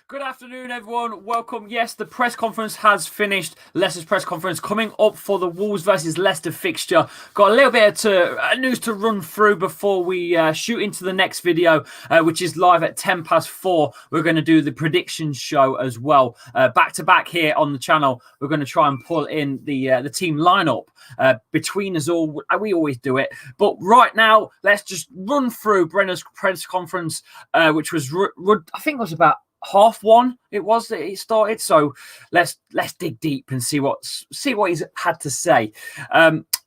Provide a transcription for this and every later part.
Good afternoon, everyone. Welcome. Yes, the press conference has finished. Leicester's press conference coming up for the Wolves versus Leicester fixture. Got a little bit of news to run through before we shoot into the next video, which is live at 4:10. We're going to do the predictions show as well. Back to back here on the channel. We're going to try and pull in the team lineup between us all. We always do it. But right now, let's just run through Brendan's press conference, which was, I think it was about 1:30 it was that it started. So let's dig deep and see what he's had to say.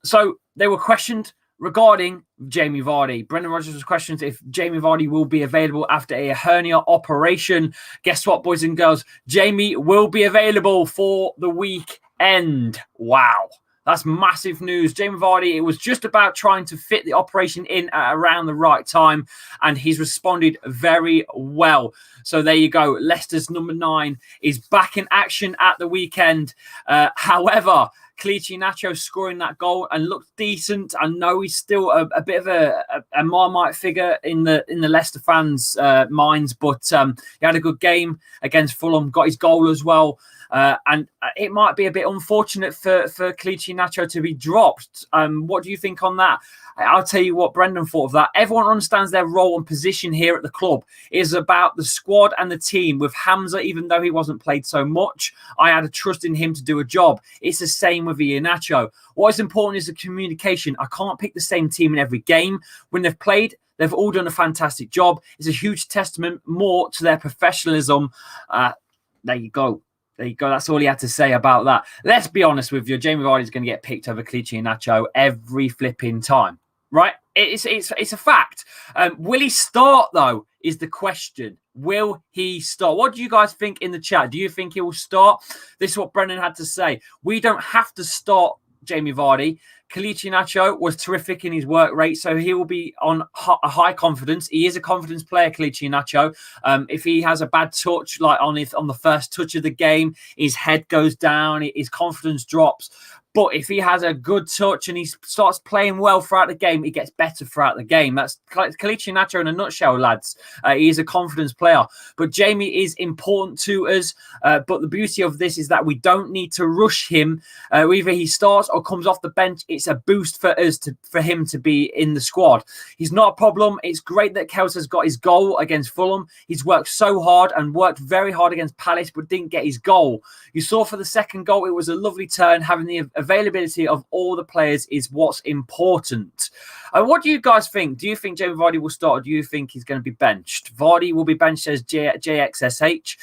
So they were questioned regarding Jamie Vardy. Brendan Rodgers was questioned if Jamie Vardy will be available after a hernia operation. Guess what, boys and girls? Jamie will be available for the weekend. Wow. That's massive news. Jamie Vardy, it was just about trying to fit the operation in at around the right time, and he's responded very well. So there you go. Leicester's number 9 is back in action at the weekend. However, Kelechi Iheanacho scoring that goal and looked decent. I know he's still a bit of a Marmite figure in the Leicester fans' minds, but he had a good game against Fulham, got his goal as well. And it might be a bit unfortunate for Kelechi Iheanacho to be dropped. What do you think on that? I'll tell you what Brendan thought of that. Everyone understands their role and position here at the club. It is about the squad and the team. With Hamza, even though he wasn't played so much, I had a trust in him to do a job. It's the same with Iheanacho. What is important is the communication. I can't pick the same team in every game. When they've played, they've all done a fantastic job. It's a huge testament more to their professionalism. There you go. There you go. That's all he had to say about that. Let's be honest with you. Jamie Vardy is going to get picked over Kelechi Iheanacho every flipping time, right? It's a fact. Will he start, though, is the question. Will he start? What do you guys think in the chat? Do you think he will start? This is what Brendan had to say. We don't have to start Jamie Vardy. Kelechi Iheanacho was terrific in his work rate, so he will be on a high confidence. He is a confidence player, Kelechi Iheanacho. If he has a bad touch, like on the first touch of the game, his head goes down, his confidence drops. But if he has a good touch and he starts playing well throughout the game, he gets better throughout the game. That's Kelechi Iheanacho in a nutshell, lads. He is a confidence player. But Jamie is important to us. But the beauty of this is that we don't need to rush him. Either he starts or comes off the bench. It's a boost for us for him to be in the squad. He's not a problem. It's great that Kelsa's got his goal against Fulham. He's worked so hard and worked very hard against Palace, but didn't get his goal. You saw for the second goal, it was a lovely turn. Having the availability of all the players is what's important. What do you guys think? Do you think Jamie Vardy will start, or do you think he's going to be benched? Vardy will be benched, says JXSH.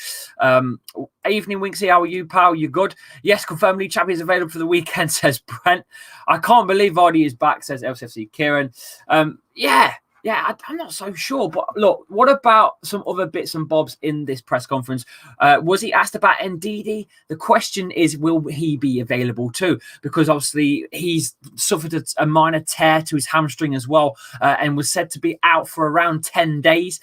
Evening, Winksy. How are you, pal? You good? Yes, confirmed Lee Chappy is available for the weekend, says Brent. I can't believe Vardy is back, says LCFC Kieran. Yeah, I'm not so sure. But look, what about some other bits and bobs in this press conference? Was he asked about Ndidi? The question is, will he be available too? Because obviously he's suffered a minor tear to his hamstring as well, and was said to be out for around 10 days.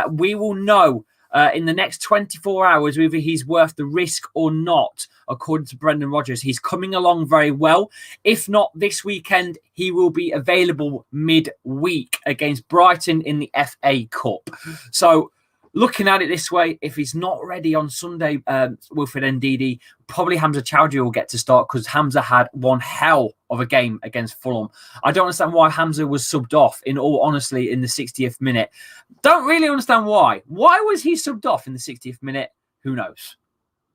We will know in the next 24 hours whether he's worth the risk or not, according to Brendan Rodgers. He's coming along very well. If not this weekend, he will be available mid-week against Brighton in the FA Cup. So looking at it this way, if he's not ready on Sunday, Wilfred Ndidi, probably Hamza Chowdhury will get to start, because Hamza had one hell of a game against Fulham. I don't understand why Hamza was subbed off, in all honesty, in the 60th minute. Don't really understand why. Why was he subbed off in the 60th minute? Who knows?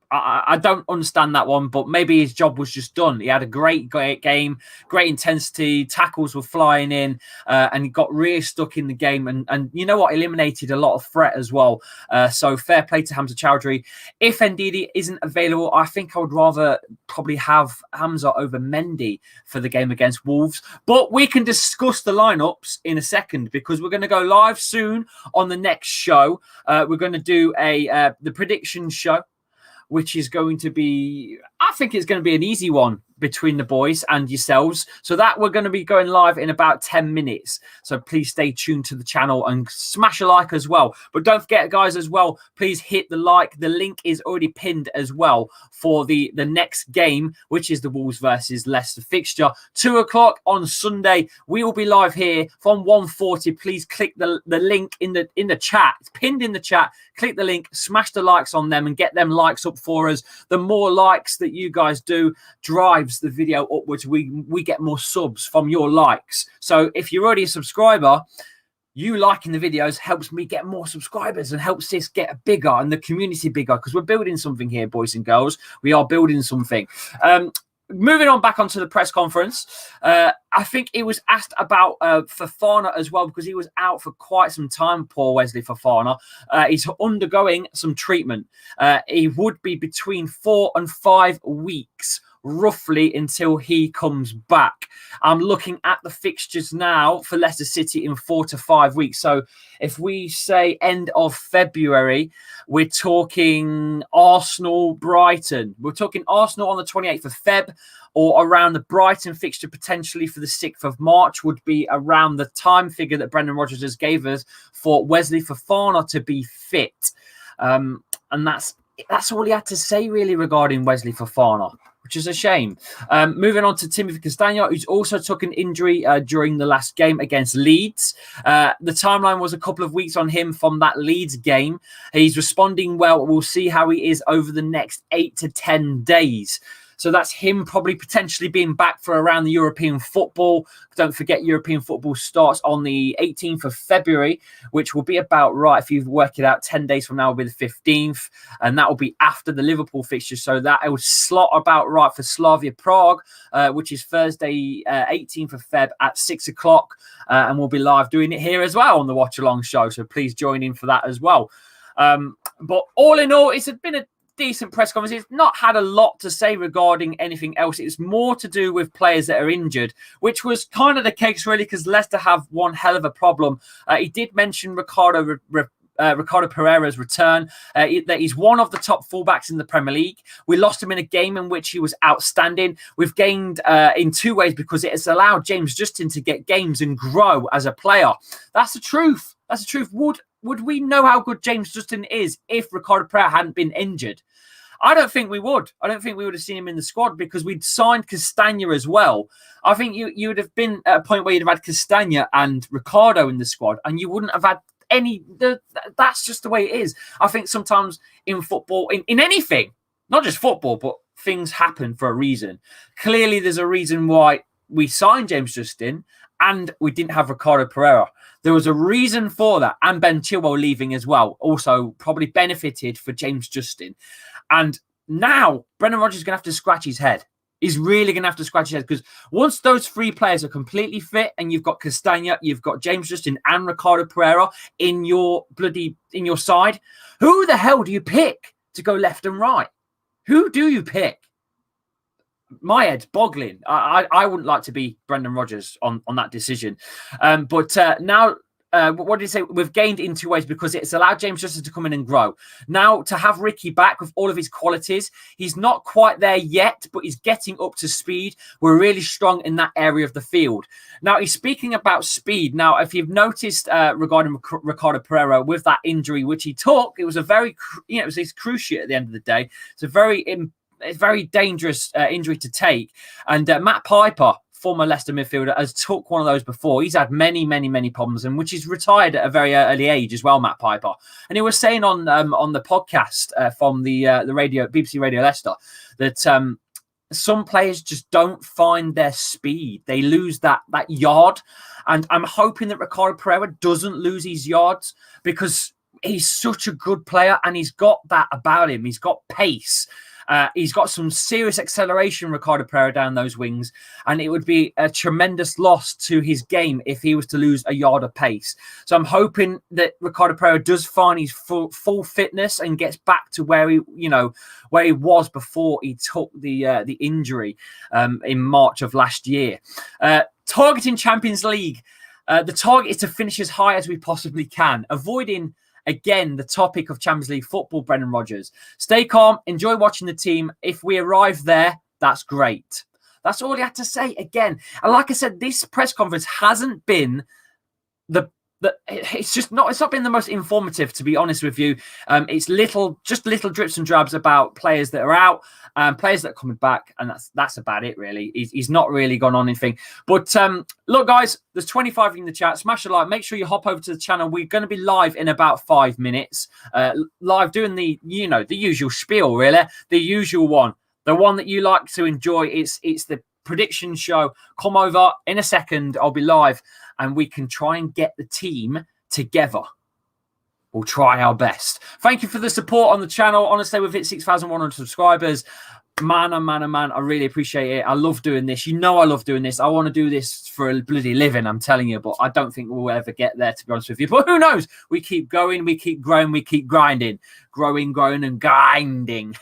I don't understand that one, but maybe his job was just done. He had a great game, great intensity, tackles were flying in, and he got really stuck in the game. And you know what? Eliminated a lot of threat as well. So fair play to Hamza Chowdhury. If Ndidi isn't available, I think I would rather probably have Hamza over Mendy for the game against Wolves. But we can discuss the lineups in a second, because we're going to go live soon on the next show. We're going to do the prediction show, which is going to be, I think it's going to be an easy one. between the boys and yourselves. So that we're going to be going live in about 10 minutes. So please stay tuned to the channel and smash a like as well. But don't forget, guys, as well, please hit the like. The link is already pinned as well for the next game, which is the Wolves versus Leicester fixture. 2 o'clock on Sunday. We will be live here from 1:40. Please click the link in the chat. It's pinned in the chat. Click the link, smash the likes on them and get them likes up for us. The more likes that you guys do drives the video upwards. We get more subs from your likes. So if you're already a subscriber, you liking the videos helps me get more subscribers and helps this get bigger and the community bigger, because we're building something here, boys and girls. We are building something. Moving on back onto the press conference, I think it was asked about Fofana as well, because he was out for quite some time, poor Wesley Fofana. He's undergoing some treatment. He would be between 4 and 5 weeks roughly until he comes back. I'm looking at the fixtures now for Leicester City in 4 to 5 weeks. So if we say end of February, we're talking Arsenal, Brighton. We're talking Arsenal on the 28th of Feb, or around the Brighton fixture potentially for the 6th of March would be around the time figure that Brendan Rodgers has gave us for Wesley Fofana to be fit. And that's all he had to say really regarding Wesley Fofana, which is a shame. Moving on to Timothy Castagne, who's also took an injury during the last game against Leeds. The timeline was a couple of weeks on him from that Leeds game. He's responding well. We'll see how he is over the next 8 to 10 days. So that's him probably potentially being back for around the European football. Don't forget, European football starts on the 18th of February, which will be about right. If you work it out, 10 days from now will be the 15th. And that will be after the Liverpool fixture. So that it will slot about right for Slavia Prague, which is Thursday, 18th of Feb at 6 o'clock. And we'll be live doing it here as well on the Watch Along show. So please join in for that as well. But all in all, it's been a decent press conference. It's not had a lot to say regarding anything else. It's more to do with players that are injured, which was kind of the case really, because Leicester have one hell of a problem. He did mention Ricardo Pereira's return, that he's one of the top fullbacks in the Premier League. We lost him in a game in which he was outstanding. We've gained in 2 ways, because it has allowed James Justin to get games and grow as a player. That's the truth. That's the truth. Would we know how good James Justin is if Ricardo Pereira hadn't been injured? I don't think we would. I don't think we would have seen him in the squad, because we'd signed Castagne as well. I think you would have been at a point where you'd have had Castagne and Ricardo in the squad, and you wouldn't have had any. That's just the way it is. I think sometimes in football, in anything, not just football, but things happen for a reason. Clearly, there's a reason why we signed James Justin and we didn't have Ricardo Pereira. There was a reason for that, and Ben Chilwell leaving as well also probably benefited for James Justin. And now Brendan Rodgers is going to have to scratch his head. He's really going to have to scratch his head, because once those 3 players are completely fit and you've got Castagne, you've got James Justin and Ricardo Pereira in your side, who the hell do you pick to go left and right? Who do you pick? My head's boggling. I wouldn't like to be Brendan Rodgers on that decision. But now, what did he say? We've gained in 2 ways, because it's allowed James Justin to come in and grow. Now, to have Ricky back with all of his qualities, he's not quite there yet, but he's getting up to speed. We're really strong in that area of the field. Now, he's speaking about speed. Now, if you've noticed regarding Ricardo Pereira with that injury which he took, it was a very, it was his cruciate at the end of the day. It's a very dangerous injury to take. And Matt Piper, former Leicester midfielder, has took one of those before. He's had many problems, and which he's retired at a very early age as well, Matt Piper. And he was saying on the podcast from the radio, BBC Radio Leicester, that some players just don't find their speed. They lose that yard. And I'm hoping that Ricardo Pereira doesn't lose his yards, because he's such a good player and he's got that about him. He's got pace. He's got some serious acceleration, Ricardo Pereira, down those wings, and it would be a tremendous loss to his game if he was to lose a yard of pace. So I'm hoping that Ricardo Pereira does find his full fitness and gets back to where he was before he took the injury in March of last year. Targeting Champions League, the target is to finish as high as we possibly can, avoiding, again, the topic of Champions League football, Brendan Rodgers. Stay calm, enjoy watching the team. If we arrive there, that's great. That's all he had to say again. And like I said, this press conference hasn't been it's not been the most informative, to be honest with you. It's little drips and drabs about players that are out, players that are coming back, and that's about it, really. He's not really gone on anything. But look, guys, there's 25 in the chat. Smash a like. Make sure you hop over to the channel. We're going to be live in about 5 minutes. Live doing the usual spiel, really, the usual one, the one that you like to enjoy. It's the prediction show. Come over in a second. I'll be live, and we can try and get the team together. We'll try our best. Thank you for the support on the channel. Honestly, we've hit 6,100 subscribers. Man, oh man, oh man, I really appreciate it. I love doing this. You know I love doing this. I want to do this for a bloody living, I'm telling you, but I don't think we'll ever get there, to be honest with you. But who knows? We keep going, we keep growing, we keep grinding. Growing, and grinding.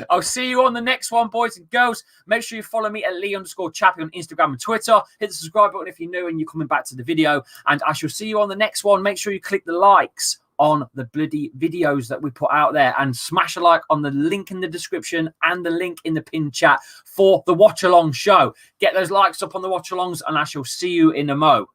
I'll see you on the next one, boys and girls. Make sure you follow me at Lee_Chappy on Instagram and Twitter. Hit the subscribe button if you're new and you're coming back to the video. And I shall see you on the next one. Make sure you click the likes on the bloody videos that we put out there, and smash a like on the link in the description and the link in the pinned chat for the watch along show. Get those likes up on the watch alongs, and I shall see you in a mo.